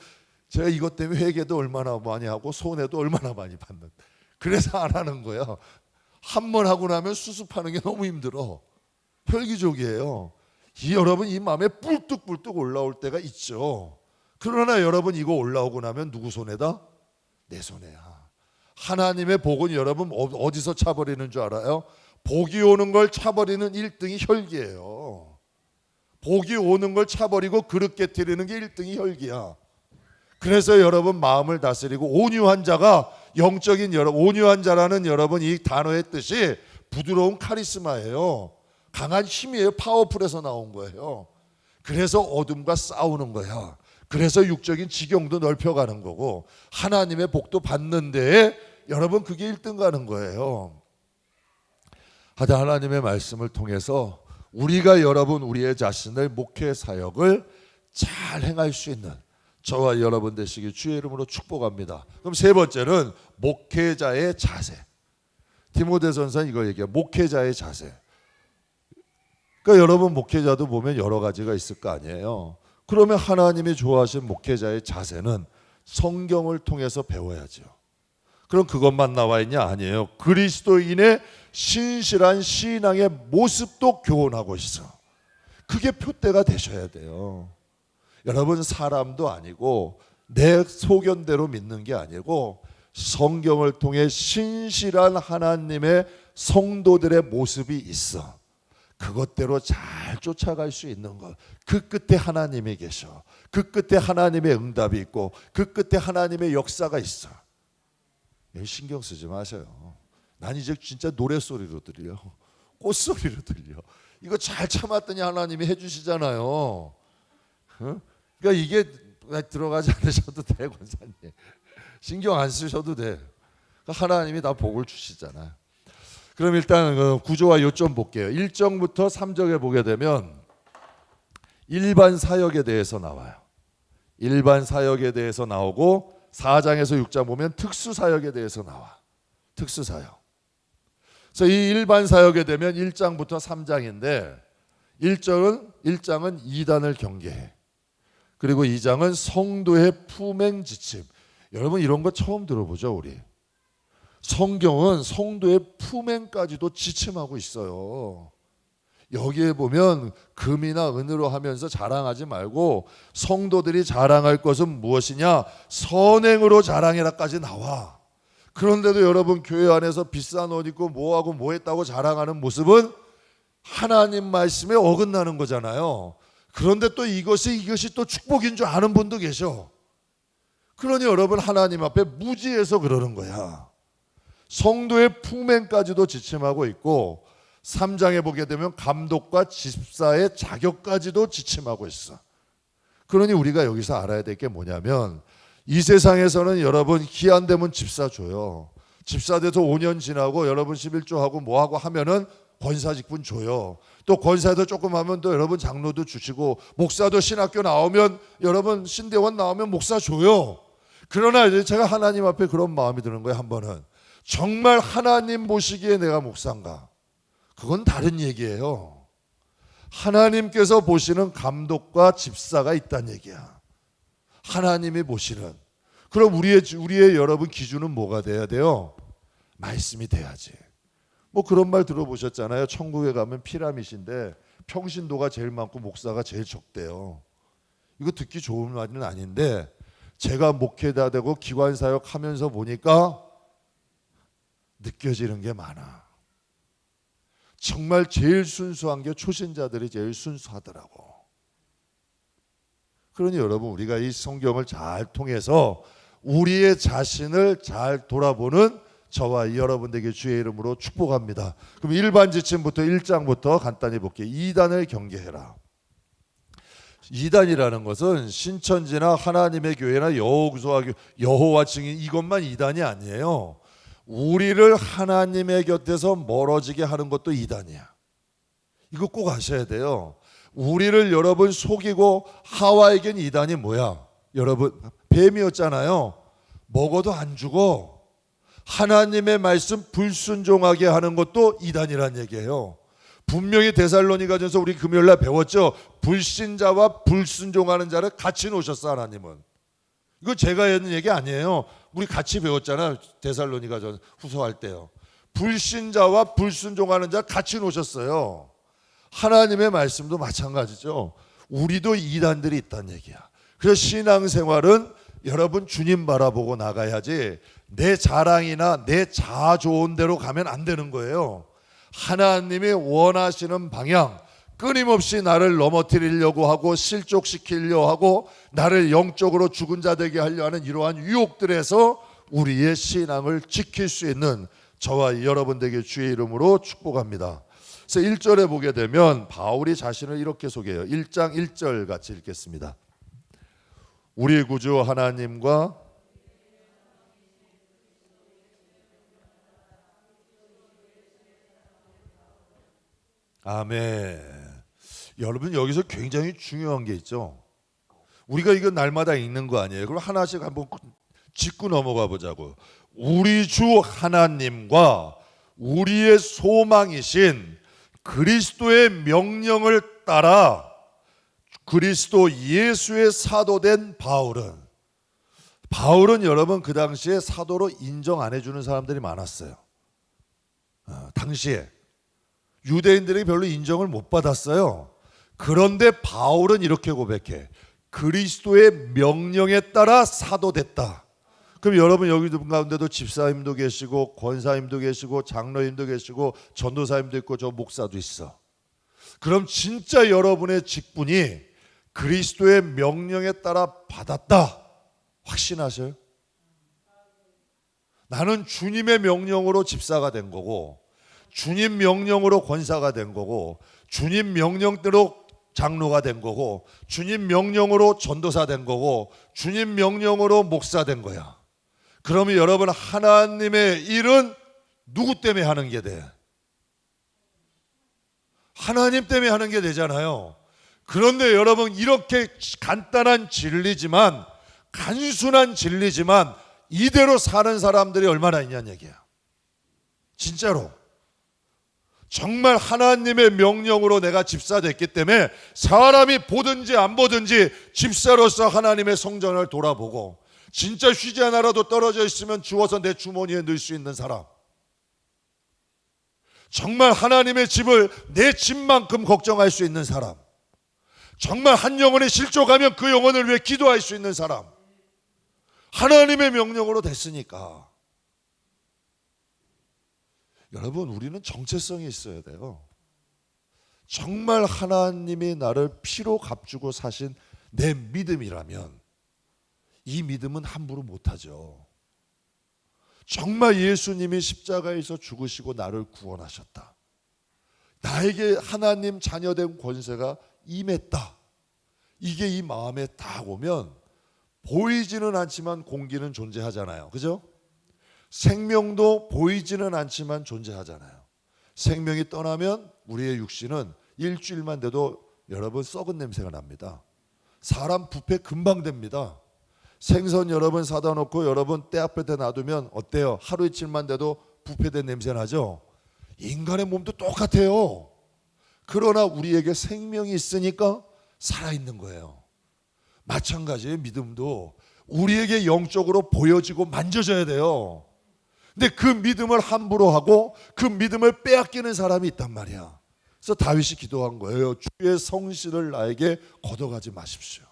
제가 이것 때문에 회개도 얼마나 많이 하고 손해도 얼마나 많이 받는. 그래서 안 하는 거야. 한 번 하고 나면 수습하는 게 너무 힘들어. 혈기족이에요. 여러분 이 마음에 뿔뚝뿔뚝 올라올 때가 있죠. 그러나 여러분 이거 올라오고 나면 누구 손해다? 내 손해야. 하나님의 복은 여러분 어디서 차버리는 줄 알아요? 복이 오는 걸 차버리는 1등이 혈기예요. 복이 오는 걸 차버리고 그릇 깨트리는 게 1등이 혈기야. 그래서 여러분 마음을 다스리고 온유한 자가 영적인 온유한 자라는 여러분 이 단어의 뜻이 부드러운 카리스마예요. 강한 힘이에요. 파워풀에서 나온 거예요. 그래서 어둠과 싸우는 거야. 그래서 육적인 지경도 넓혀가는 거고 하나님의 복도 받는데 여러분 그게 1등 가는 거예요. 하다 하나님의 말씀을 통해서 우리가 여러분 우리의 자신을 목회 사역을 잘 행할 수 있는 저와 여러분 되시길 주의 이름으로 축복합니다. 그럼 세 번째는 목회자의 자세. 디모데전서 이거 얘기해요. 목회자의 자세. 그러니까 여러분 목회자도 보면 여러 가지가 있을 거 아니에요. 그러면 하나님이 좋아하신 목회자의 자세는 성경을 통해서 배워야죠. 그럼 그것만 나와 있냐? 아니에요. 그리스도인의 신실한 신앙의 모습도 교훈하고 있어. 그게 표대가 되셔야 돼요. 여러분 사람도 아니고 내 소견대로 믿는 게 아니고 성경을 통해 신실한 하나님의 성도들의 모습이 있어. 그것대로 잘 쫓아갈 수 있는 것. 그 끝에 하나님이 계셔. 그 끝에 하나님의 응답이 있고 그 끝에 하나님의 역사가 있어. 신경 쓰지 마세요. 난 이제 진짜 노랫소리로 들려. 꽃소리로 들려. 이거 잘 참았더니 하나님이 해주시잖아요. 그러니까 이게 들어가지 않으셔도 돼, 권사님. 신경 안 쓰셔도 돼. 하나님이 다 복을 주시잖아요. 그럼 일단 구조와 요점 볼게요. 1절부터 3절에 보게 되면 일반 사역에 대해서 나와요. 일반 사역에 대해서 나오고 4장에서 6장 보면 특수 사역에 대해서 나와. 특수 사역. 그래서 이 일반 사역에 되면 1장부터 3장인데 1장은 이단을 경계해. 그리고 2장은 성도의 품행 지침. 여러분 이런 거 처음 들어보죠, 우리. 성경은 성도의 품행까지도 지침하고 있어요. 여기에 보면 금이나 은으로 하면서 자랑하지 말고 성도들이 자랑할 것은 무엇이냐? 선행으로 자랑해라까지 나와. 그런데도 여러분 교회 안에서 비싼 옷 입고 뭐하고 뭐 했다고 자랑하는 모습은 하나님 말씀에 어긋나는 거잖아요. 그런데 또 이것이 또 축복인 줄 아는 분도 계셔. 그러니 여러분 하나님 앞에 무지해서 그러는 거야. 성도의 품행까지도 지침하고 있고 3장에 보게 되면 감독과 집사의 자격까지도 지침하고 있어. 그러니 우리가 여기서 알아야 될 게 뭐냐면 이 세상에서는 여러분 기한 되면 집사 줘요. 집사 돼서 5년 지나고 여러분 11조하고 뭐하고 하면은 권사직분 줘요. 또 권사도 조금 하면 또 여러분 장로도 주시고 목사도 신학교 나오면 여러분 신대원 나오면 목사 줘요. 그러나 이제 제가 하나님 앞에 그런 마음이 드는 거예요. 한 번은 정말 하나님 보시기에 내가 목사인가? 그건 다른 얘기예요. 하나님께서 보시는 감독과 집사가 있다는 얘기야. 하나님이 보시는. 그럼 우리의 여러분 기준은 뭐가 돼야 돼요? 말씀이 돼야지. 뭐 그런 말 들어보셨잖아요. 천국에 가면 피라밋인데 평신도가 제일 많고 목사가 제일 적대요. 이거 듣기 좋은 말은 아닌데 제가 목회자 되고 기관사역 하면서 보니까 느껴지는 게 많아. 정말 제일 순수한 게 초신자들이 제일 순수하더라고. 그러니 여러분, 우리가 이 성경을 잘 통해서 우리의 자신을 잘 돌아보는 저와 여러분에게 주의 이름으로 축복합니다. 그럼 일반 지침부터 1장부터 간단히 볼게요. 이단을 경계해라. 이단이라는 것은 신천지나 하나님의 교회나 여호와 증인 이것만 이단이 아니에요. 우리를 하나님의 곁에서 멀어지게 하는 것도 이단이야. 이거 꼭 아셔야 돼요. 우리를 여러분 속이고 하와에겐 이단이 뭐야? 여러분 뱀이었잖아요. 먹어도 안 죽어. 하나님의 말씀 불순종하게 하는 것도 이단이란 얘기예요. 분명히 데살로니가전서 우리 금요일날 배웠죠. 불신자와 불순종하는 자를 같이 놓으셨어 하나님은. 이거 제가 했는 얘기 아니에요. 우리 같이 배웠잖아요. 데살로니가전 후서할 때요. 불신자와 불순종하는 자 같이 놓으셨어요. 하나님의 말씀도 마찬가지죠. 우리도 이단들이 있다는 얘기야. 그래서 신앙생활은 여러분 주님 바라보고 나가야지 내 자랑이나 내 자아 좋은 대로 가면 안 되는 거예요. 하나님이 원하시는 방향, 끊임없이 나를 넘어뜨리려고 하고 실족시키려 하고 나를 영적으로 죽은 자 되게 하려 하는 이러한 유혹들에서 우리의 신앙을 지킬 수 있는 저와 여러분들에게 주의 이름으로 축복합니다. 그래서 1절에 보게 되면 바울이 자신을 이렇게 소개해요. 1장 1절 같이 읽겠습니다. 우리 구주 하나님과 아멘. 여러분 여기서 굉장히 중요한 게 있죠. 우리가 이거 날마다 읽는 거 아니에요. 그럼 하나씩 한번 짚고 넘어가 보자고. 우리 주 하나님과 우리의 소망이신 그리스도의 명령을 따라 그리스도 예수의 사도된 바울은 여러분 그 당시에 사도로 인정 안 해주는 사람들이 많았어요. 당시에 유대인들이 별로 인정을 못 받았어요. 그런데 바울은 이렇게 고백해. 그리스도의 명령에 따라 사도됐다. 그럼 여러분 여기 가운데도 집사님도 계시고 권사님도 계시고 장로님도 계시고 전도사님도 있고 저 목사도 있어. 그럼 진짜 여러분의 직분이 그리스도의 명령에 따라 받았다 확신하셔요? 나는 주님의 명령으로 집사가 된 거고 주님 명령으로 권사가 된 거고 주님 명령대로 장로가 된 거고 주님 명령으로 전도사 된 거고 주님 명령으로 목사 된 거야. 그러면 여러분 하나님의 일은 누구 때문에 하는 게 돼? 하나님 때문에 하는 게 되잖아요. 그런데 여러분 이렇게 간단한 진리지만 단순한 진리지만 이대로 사는 사람들이 얼마나 있냐는 얘기야. 진짜로. 정말 하나님의 명령으로 내가 집사 됐기 때문에 사람이 보든지 안 보든지 집사로서 하나님의 성전을 돌아보고 진짜 쉬지 않아라도 떨어져 있으면 주워서 내 주머니에 넣을 수 있는 사람, 정말 하나님의 집을 내 집만큼 걱정할 수 있는 사람, 정말 한 영혼이 실족하면 그 영혼을 위해 기도할 수 있는 사람, 하나님의 명령으로 됐으니까. 여러분 우리는 정체성이 있어야 돼요. 정말 하나님이 나를 피로 값주고 사신 내 믿음이라면 이 믿음은 함부로 못하죠. 정말 예수님이 십자가에서 죽으시고 나를 구원하셨다. 나에게 하나님 자녀된 권세가 임했다. 이게 이 마음에 딱 오면 보이지는 않지만 공기는 존재하잖아요. 그죠? 생명도 보이지는 않지만 존재하잖아요. 생명이 떠나면 우리의 육신은 일주일만 돼도 여러분 썩은 냄새가 납니다. 사람 부패 금방 됩니다. 생선 여러분 사다 놓고 여러분 때 앞에 놔두면 어때요? 하루 이틀만 돼도 부패된 냄새 나죠? 인간의 몸도 똑같아요. 그러나 우리에게 생명이 있으니까 살아있는 거예요. 마찬가지의 믿음도 우리에게 영적으로 보여지고 만져져야 돼요. 근데 그 믿음을 함부로 하고 그 믿음을 빼앗기는 사람이 있단 말이야. 그래서 다윗이 기도한 거예요. 주의 성실을 나에게 걷어가지 마십시오.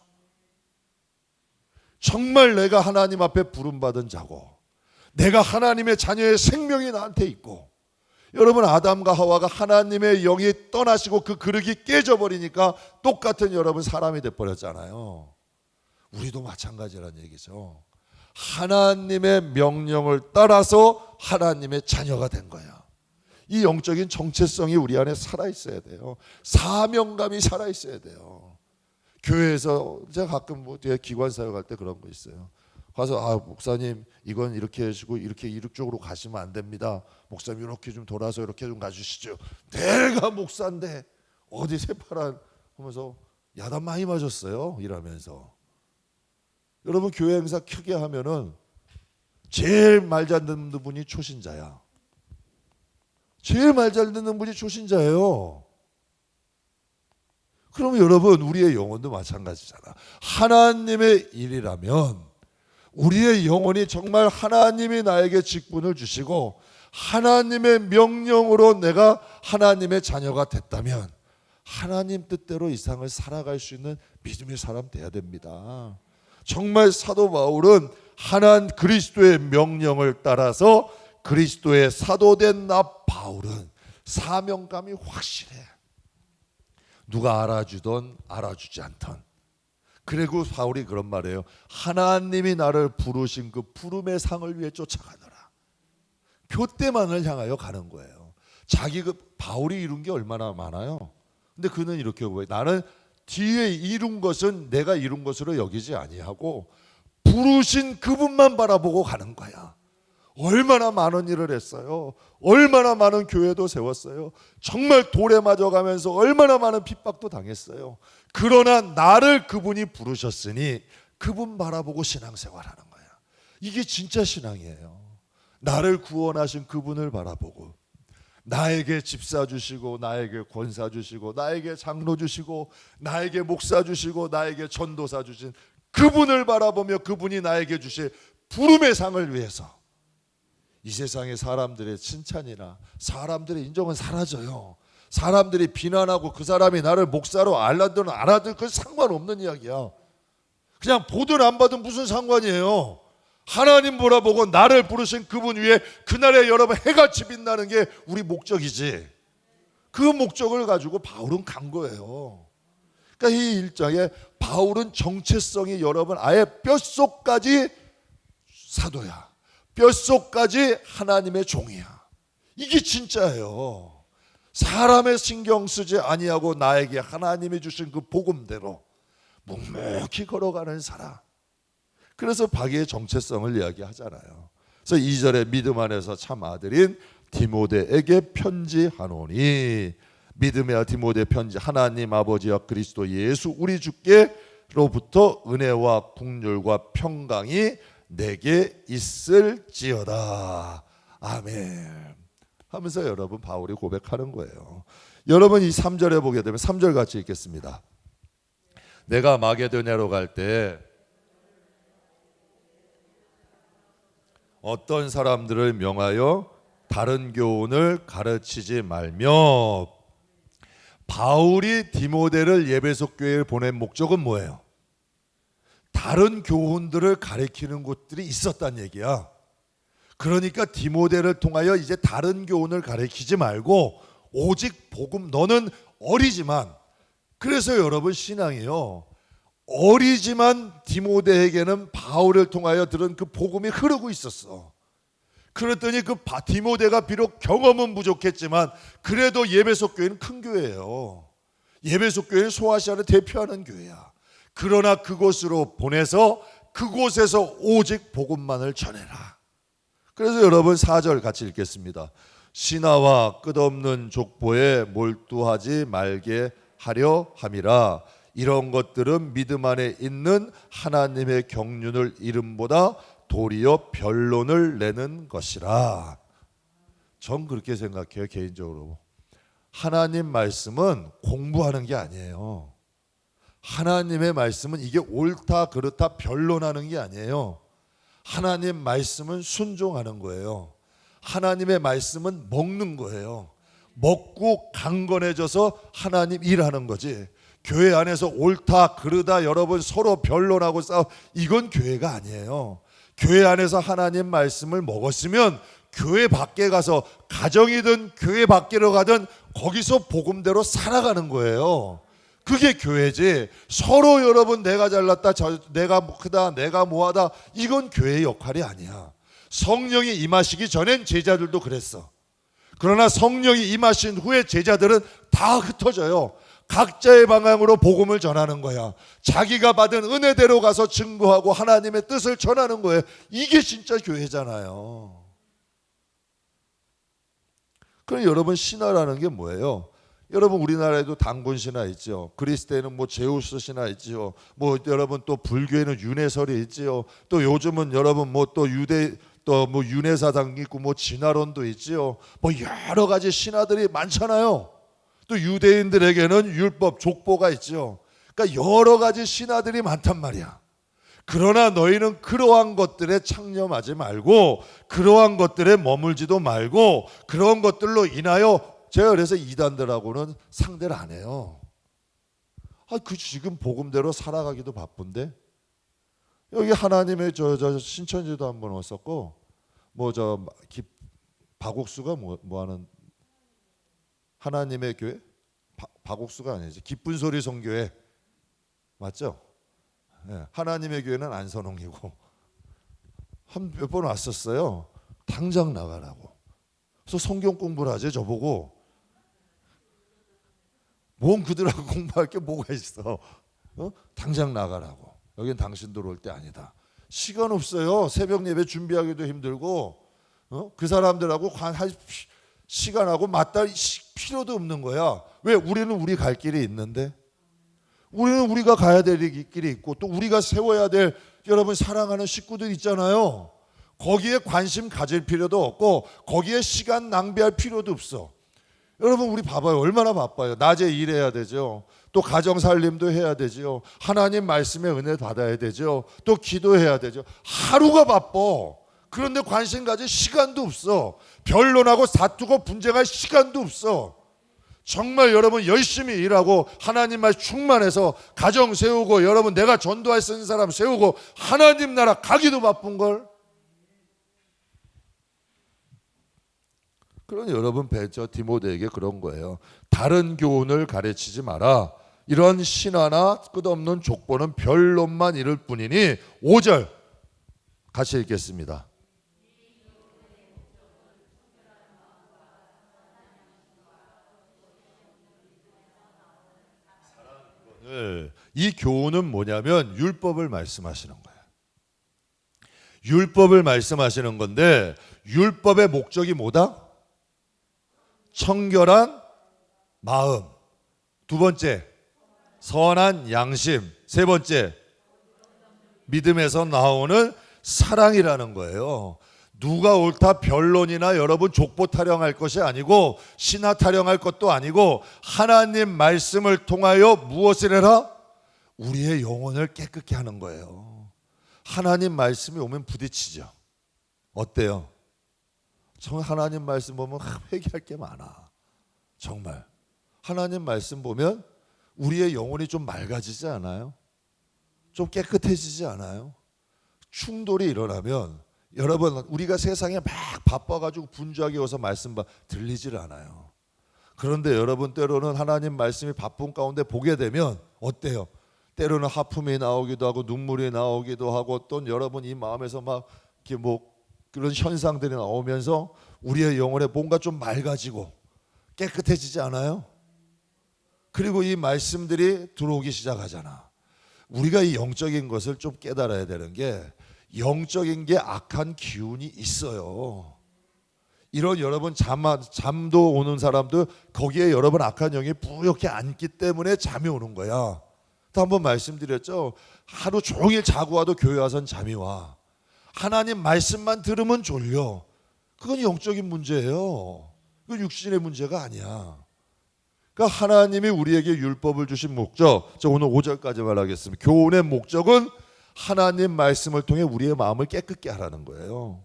정말 내가 하나님 앞에 부름받은 자고 내가 하나님의 자녀의 생명이 나한테 있고, 여러분 아담과 하와가 하나님의 영이 떠나시고 그 그릇이 깨져버리니까 똑같은 여러분 사람이 돼버렸잖아요. 우리도 마찬가지라는 얘기죠. 하나님의 명령을 따라서 하나님의 자녀가 된 거야. 이 영적인 정체성이 우리 안에 살아있어야 돼요. 사명감이 살아있어야 돼요. 교회에서 제가 가끔 기관 사역할 때 그런 거 있어요. 가서 목사님 이건 이렇게 해주고 이렇게 이쪽으로 가시면 안 됩니다. 목사님 이렇게 좀 돌아서 이렇게 좀 가주시죠. 내가 목사인데 어디 새파란 하면서 야단 많이 맞았어요. 이러면서. 여러분 교회 행사 크게 하면은 제일 말 잘 듣는 분이 초신자야. 제일 말 잘 듣는 분이 초신자예요. 그러면 여러분 우리의 영혼도 마찬가지잖아. 하나님의 일이라면 우리의 영혼이 정말 하나님이 나에게 직분을 주시고 하나님의 명령으로 내가 하나님의 자녀가 됐다면 하나님 뜻대로 이 세상을 살아갈 수 있는 믿음의 사람 돼야 됩니다. 정말 사도 바울은 그리스도의 명령을 따라서 그리스도의 사도된 나 바울은 사명감이 확실해. 누가 알아주던 알아주지 않던. 그리고 바울이 그런 말이에요. 하나님이 나를 부르신 그 부름의 상을 위해 쫓아가느라. 표대만을 향하여 가는 거예요. 바울이 이룬 게 얼마나 많아요. 근데 그는 이렇게 보여요. 나는 뒤에 이룬 것은 내가 이룬 것으로 여기지 아니하고 부르신 그분만 바라보고 가는 거야. 얼마나 많은 일을 했어요. 얼마나 많은 교회도 세웠어요. 정말 돌에 맞아가면서 얼마나 많은 핍박도 당했어요. 그러나 나를 그분이 부르셨으니 그분 바라보고 신앙생활하는 거야. 이게 진짜 신앙이에요. 나를 구원하신 그분을 바라보고 나에게 집사 주시고 나에게 권사 주시고 나에게 장로 주시고 나에게 목사 주시고 나에게 전도사 주신 그분을 바라보며 그분이 나에게 주실 부름의 상을 위해서 이 세상의 사람들의 칭찬이나 사람들의 인정은 사라져요. 사람들이 비난하고 그 사람이 나를 목사로 알아들든 안 알아들든 그 상관없는 이야기야. 그냥 보든 안 봐든 무슨 상관이에요. 하나님 보라보고 나를 부르신 그분 위에 그날에 여러분 해같이 빛나는 게 우리 목적이지. 그 목적을 가지고 바울은 간 거예요. 그러니까 이 일장에 바울은 정체성이 여러분 아예 뼛속까지 사도야. 뼛속까지 하나님의 종이야. 이게 진짜예요. 사람의 신경 쓰지 아니하고 나에게 하나님이 주신 그 복음대로 묵묵히 걸어가는 사람. 그래서 자기의 정체성을 이야기하잖아요. 그래서 2절에 믿음 안에서 참 아들인 디모데에게 편지하노니 믿음의 디모데 편지 하나님 아버지와 그리스도 예수 우리 주께로부터 은혜와 국률과 평강이 내게 있을지어다. 아멘. 하면서 여러분 바울이 고백하는 거예요. 여러분 이 3절에 보게 되면 3절 같이 읽겠습니다. 내가 마게도냐로 갈 때 어떤 사람들을 명하여 다른 교훈을 가르치지 말며. 바울이 디모데를 에베소 교회에 보낸 목적은 뭐예요? 다른 교훈들을 가르치는 곳들이 있었단 얘기야. 그러니까 디모데를 통하여 이제 다른 교훈을 가르치지 말고 오직 복음. 너는 어리지만, 그래서 여러분 신앙이요, 어리지만 디모데에게는 바울을 통하여 들은 그 복음이 흐르고 있었어. 그랬더니 그 디모데가 비록 경험은 부족했지만 그래도 에베소 교회는 큰 교회예요. 에베소 교회는 소아시아를 대표하는 교회야. 그러나 그곳으로 보내서 그곳에서 오직 복음만을 전해라. 그래서 여러분 4절 같이 읽겠습니다. 신하와 끝없는 족보에 몰두하지 말게 하려 함이라. 이런 것들은 믿음 안에 있는 하나님의 경륜을 이름보다 도리어 변론을 내는 것이라. 전 그렇게 생각해요. 개인적으로 하나님 말씀은 공부하는 게 아니에요. 하나님의 말씀은 이게 옳다 그렇다 변론하는 게 아니에요. 하나님 말씀은 순종하는 거예요. 하나님의 말씀은 먹는 거예요. 먹고 강건해져서 하나님 일하는 거지. 교회 안에서 옳다 그르다 여러분 서로 변론하고 싸워, 이건 교회가 아니에요. 교회 안에서 하나님 말씀을 먹었으면 교회 밖에 가서, 가정이든 교회 밖으로 가든 거기서 복음대로 살아가는 거예요. 그게 교회지. 서로 여러분 내가 잘났다, 내가 크다, 내가 뭐하다, 이건 교회의 역할이 아니야. 성령이 임하시기 전엔 제자들도 그랬어. 그러나 성령이 임하신 후에 제자들은 다 흩어져요. 각자의 방향으로 복음을 전하는 거야. 자기가 받은 은혜대로 가서 증거하고 하나님의 뜻을 전하는 거예요. 이게 진짜 교회잖아요. 그럼 여러분, 신화라는 게 뭐예요? 여러분, 우리나라에도 당군 신화 있죠. 그리스도에는 뭐 제우스 신화 있죠. 뭐 여러분 또 불교에는 윤회설이 있지요. 또 요즘은 여러분 뭐 또 유대 또 뭐 윤회사당 있고 뭐 진화론도 있지요. 뭐 여러 가지 신화들이 많잖아요. 또 유대인들에게는 율법, 족보가 있죠. 그러니까 여러 가지 신화들이 많단 말이야. 그러나 너희는 그러한 것들에 창념하지 말고, 그러한 것들에 머물지도 말고, 그런 것들로 인하여, 제가 그래서 이단들하고는 상대를 안 해요. 그 지금 복음대로 살아가기도 바쁜데, 여기 하나님의 저 신천지도 한번 왔었고, 뭐 저 박옥수가 뭐 하는 하나님의 교회? 박옥수가 아니지, 기쁜 소리 선교회 맞죠? 네, 하나님의 교회는 안선홍이고, 한 몇 번 왔었어요. 당장 나가라고. 그래서 성경 공부를 하지, 저보고. 뭔 그들하고 공부할 게 뭐가 있어? 당장 나가라고. 여긴 당신 들어올 때 아니다. 시간 없어요. 새벽 예배 준비하기도 힘들고, 그 사람들하고 할 시간하고 맞닿을 필요도 없는 거야. 왜? 우리는 우리 갈 길이 있는데, 우리는 우리가 가야 될 길이 있고, 또 우리가 세워야 될 여러분 사랑하는 식구들 있잖아요. 거기에 관심 가질 필요도 없고, 거기에 시간 낭비할 필요도 없어. 여러분, 우리 봐봐요. 얼마나 바빠요. 낮에 일해야 되죠. 또 가정 살림도 해야 되죠. 하나님 말씀의 은혜 받아야 되죠. 또 기도해야 되죠. 하루가 바빠. 그런데 관심 가질 시간도 없어. 변론하고 다투고 분쟁할 시간도 없어. 정말 여러분 열심히 일하고 하나님 말 충만해서 가정 세우고, 여러분 내가 전도할 수 있는 사람 세우고 하나님 나라 가기도 바쁜걸. 그러니 여러분, 저 디모데에게 그런 거예요. 다른 교훈을 가르치지 마라. 이런 신화나 끝없는 족보는 변론만 이룰 뿐이니. 5절 같이 읽겠습니다. 이 교훈은 뭐냐면 율법을 말씀하시는 거예요. 율법을 말씀하시는 건데, 율법의 목적이 뭐다? 청결한 마음. 두 번째, 선한 양심. 세 번째, 믿음에서 나오는 사랑이라는 거예요. 누가 옳다 변론이나 여러분 족보 타령할 것이 아니고, 신화 타령할 것도 아니고, 하나님 말씀을 통하여 무엇을 해라? 우리의 영혼을 깨끗게 하는 거예요. 하나님 말씀이 오면 부딪히죠. 어때요? 정말 하나님 말씀 보면 회개할 게 많아. 정말 하나님 말씀 보면 우리의 영혼이 좀 맑아지지 않아요? 좀 깨끗해지지 않아요? 충돌이 일어나면 여러분, 우리가 세상에 막 바빠가지고 분주하게 와서 말씀 들리질 않아요. 그런데 여러분, 때로는 하나님 말씀이 바쁜 가운데 보게 되면 어때요? 때로는 하품이 나오기도 하고 눈물이 나오기도 하고, 또 여러분 이 마음에서 막 이렇게 뭐 그런 현상들이 나오면서 우리의 영혼에 뭔가 좀 맑아지고 깨끗해지지 않아요? 그리고 이 말씀들이 들어오기 시작하잖아. 우리가 이 영적인 것을 좀 깨달아야 되는 게, 영적인 게 악한 기운이 있어요. 이런 여러분 잠도 오는 사람도 거기에 여러분 악한 영이 뿌옇게 앉기 때문에 잠이 오는 거야. 또 한번 말씀드렸죠. 하루 종일 자고 와도 교회 와선 잠이 와. 하나님 말씀만 들으면 졸려. 그건 영적인 문제예요. 그건 육신의 문제가 아니야. 그러니까 하나님이 우리에게 율법을 주신 목적, 저 오늘 5절까지 말하겠습니다. 교훈의 목적은 하나님 말씀을 통해 우리의 마음을 깨끗게 하라는 거예요.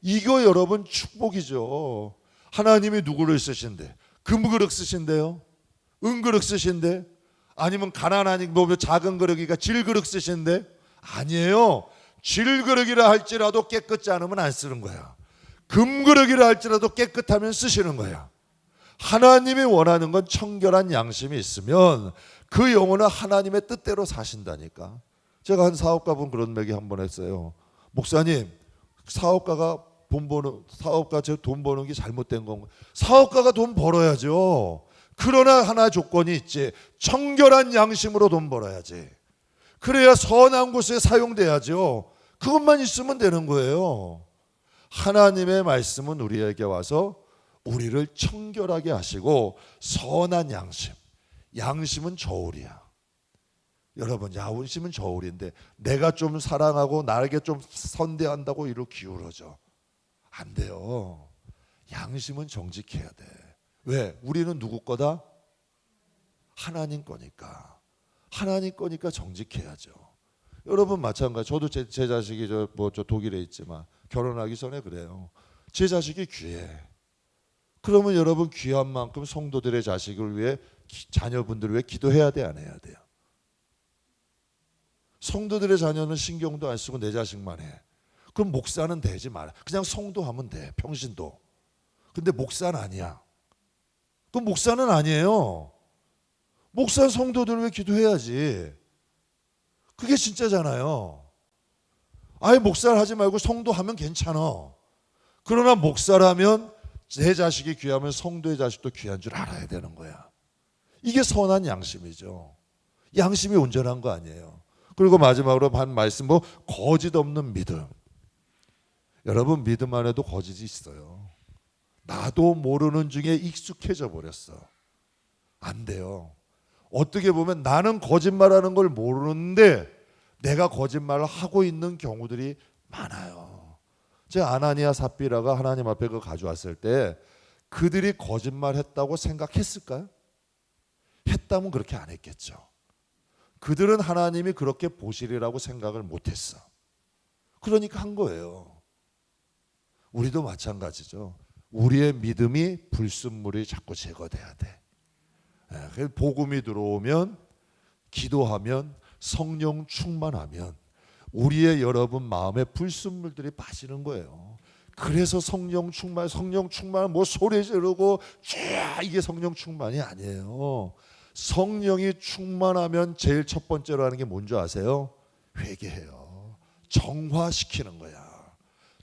이거 여러분 축복이죠. 하나님이 누구를 쓰신대? 금그릇 쓰신대요? 은그릇 쓰신대? 아니면 가난하니 뭐 작은 그릇이니까 질그릇 쓰신대? 아니에요. 질그릇이라 할지라도 깨끗지 않으면 안 쓰는 거야. 금그릇이라 할지라도 깨끗하면 쓰시는 거야. 하나님이 원하는 건 청결한 양심이 있으면 그 영혼은 하나님의 뜻대로 사신다니까. 제가 한 사업가분 그런 얘기 한번 했어요. 목사님, 사업가가 제 돈 버는 게 잘못된 건가? 사업가가 돈 벌어야죠. 그러나 하나 조건이 있지. 청결한 양심으로 돈 벌어야지. 그래야 선한 곳에 사용돼야죠. 그것만 있으면 되는 거예요. 하나님의 말씀은 우리에게 와서 우리를 청결하게 하시고 선한 양심. 양심은 저울이야. 여러분, 양심은 저울인데 내가 좀 사랑하고 나에게 좀 선대한다고 이로 기울어져. 안 돼요. 양심은 정직해야 돼. 왜? 우리는 누구 거다? 하나님 거니까. 하나님 거니까 정직해야죠. 여러분 마찬가지. 저도 제 자식이 저 독일에 있지만 결혼하기 전에 그래요. 제 자식이 귀해. 그러면 여러분 귀한 만큼 성도들의 자식을 위해 자녀분들을 위해 기도해야 돼, 안 해야 돼요? 성도들의 자녀는 신경도 안 쓰고 내 자식만 해. 그럼 목사는 되지 마라. 그냥 성도하면 돼. 평신도. 근데 목사는 아니야. 그럼 목사는 아니에요. 목사는 성도들을 위해 기도해야지. 그게 진짜잖아요. 아예 목사를 하지 말고 성도하면 괜찮아. 그러나 목사라면 내 자식이 귀하면 성도의 자식도 귀한 줄 알아야 되는 거야. 이게 선한 양심이죠. 양심이 온전한 거 아니에요. 그리고 마지막으로 한 말씀, 거짓 없는 믿음. 여러분, 믿음 안에도 거짓이 있어요. 나도 모르는 중에 익숙해져 버렸어. 안 돼요. 어떻게 보면 나는 거짓말하는 걸 모르는데 내가 거짓말을 하고 있는 경우들이 많아요. 제가 아나니아 삽비라가 하나님 앞에 그거 가져왔을 때 그들이 거짓말했다고 생각했을까요? 했다면 그렇게 안 했겠죠. 그들은 하나님이 그렇게 보시리라고 생각을 못했어. 그러니까 한 거예요. 우리도 마찬가지죠. 우리의 믿음이 불순물이 자꾸 제거돼야 돼. 복음이 들어오면, 기도하면, 성령 충만하면 우리의 여러분 마음에 불순물들이 빠지는 거예요. 그래서 성령 충만 뭐 소리 지르고 이게 성령 충만이 아니에요. 성령이 충만하면 제일 첫 번째로 하는 게 뭔지 아세요? 회개해요. 정화시키는 거야.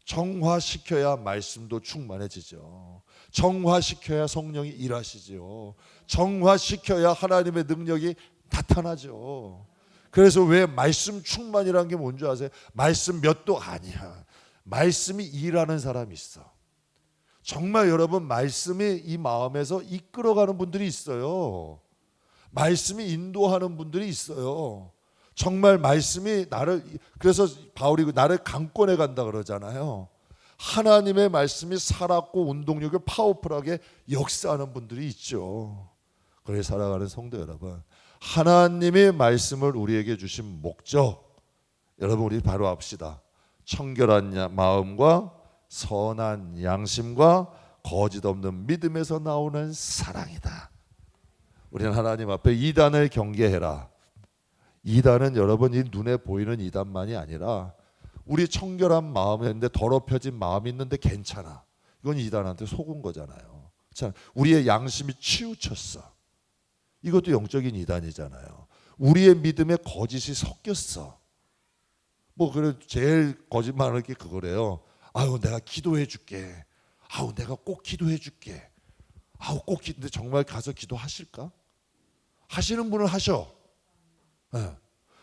정화시켜야 말씀도 충만해지죠. 정화시켜야 성령이 일하시죠. 정화시켜야 하나님의 능력이 나타나죠. 그래서 왜 말씀 충만이라는 게 뭔지 아세요? 말씀 몇 도 아니야. 말씀이 일하는 사람이 있어. 정말 여러분, 말씀이 이 마음에서 이끌어가는 분들이 있어요. 말씀이 인도하는 분들이 있어요. 정말 말씀이 그래서 바울이 나를 강권해 간다 그러잖아요. 하나님의 말씀이 살았고 운동력을 파워풀하게 역사하는 분들이 있죠. 그래 살아가는 성도 여러분, 하나님의 말씀을 우리에게 주신 목적, 여러분 우리 바로 합시다. 청결한 마음과 선한 양심과 거짓 없는 믿음에서 나오는 사랑이다. 우리는 하나님 앞에 이단을 경계해라. 이단은 여러분 이 눈에 보이는 이단만이 아니라 우리 청결한 마음이 있는데 더럽혀진 마음이 있는데 괜찮아. 이건 이단한테 속은 거잖아요. 자, 우리의 양심이 치우쳤어. 이것도 영적인 이단이잖아요. 우리의 믿음에 거짓이 섞였어. 그래 제일 거짓말하는 게 그거래요. 아유 내가 기도해 줄게. 아우 내가 꼭 기도해 줄게. 근데 정말 가서 기도하실까? 하시는 분은 하셔. 네.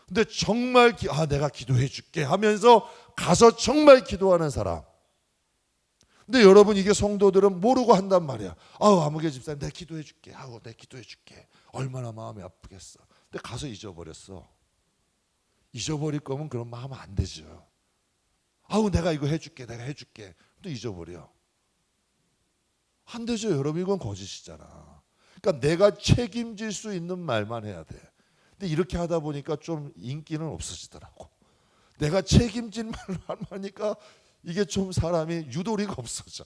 근데 정말 내가 기도해 줄게 하면서 가서 정말 기도하는 사람. 근데 여러분 이게 성도들은 모르고 한단 말이야. 아무개 집사님 내가 기도해 줄게. 내가 기도해 줄게. 얼마나 마음이 아프겠어. 근데 가서 잊어버렸어. 잊어버릴 거면 그런 마음 안 되죠. 내가 이거 해줄게. 내가 해줄게. 또 잊어버려. 안 되죠. 여러분 이건 거짓이잖아. 그러니까 내가 책임질 수 있는 말만 해야 돼. 근데 이렇게 하다 보니까 좀 인기는 없어지더라고. 내가 책임진 말을 하니까 이게 좀 사람이 유도리가 없어져.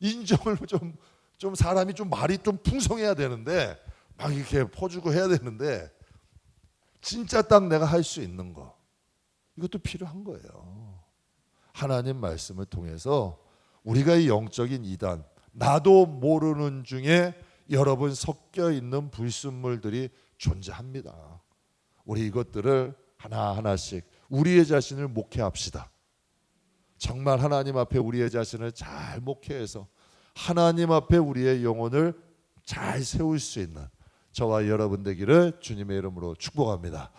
인정을 좀 사람이 좀 말이 좀 풍성해야 되는데 막 이렇게 퍼주고 해야 되는데 진짜 딱 내가 할 수 있는 거 이것도 필요한 거예요. 하나님 말씀을 통해서 우리가 이 영적인 이단, 나도 모르는 중에 여러분 섞여 있는 불순물들이 존재합니다. 우리 이것들을 하나하나씩 우리의 자신을 목회합시다. 정말 하나님 앞에 우리의 자신을 잘 목회해서 하나님 앞에 우리의 영혼을 잘 세울 수 있는 저와 여러분 되기를 주님의 이름으로 축복합니다.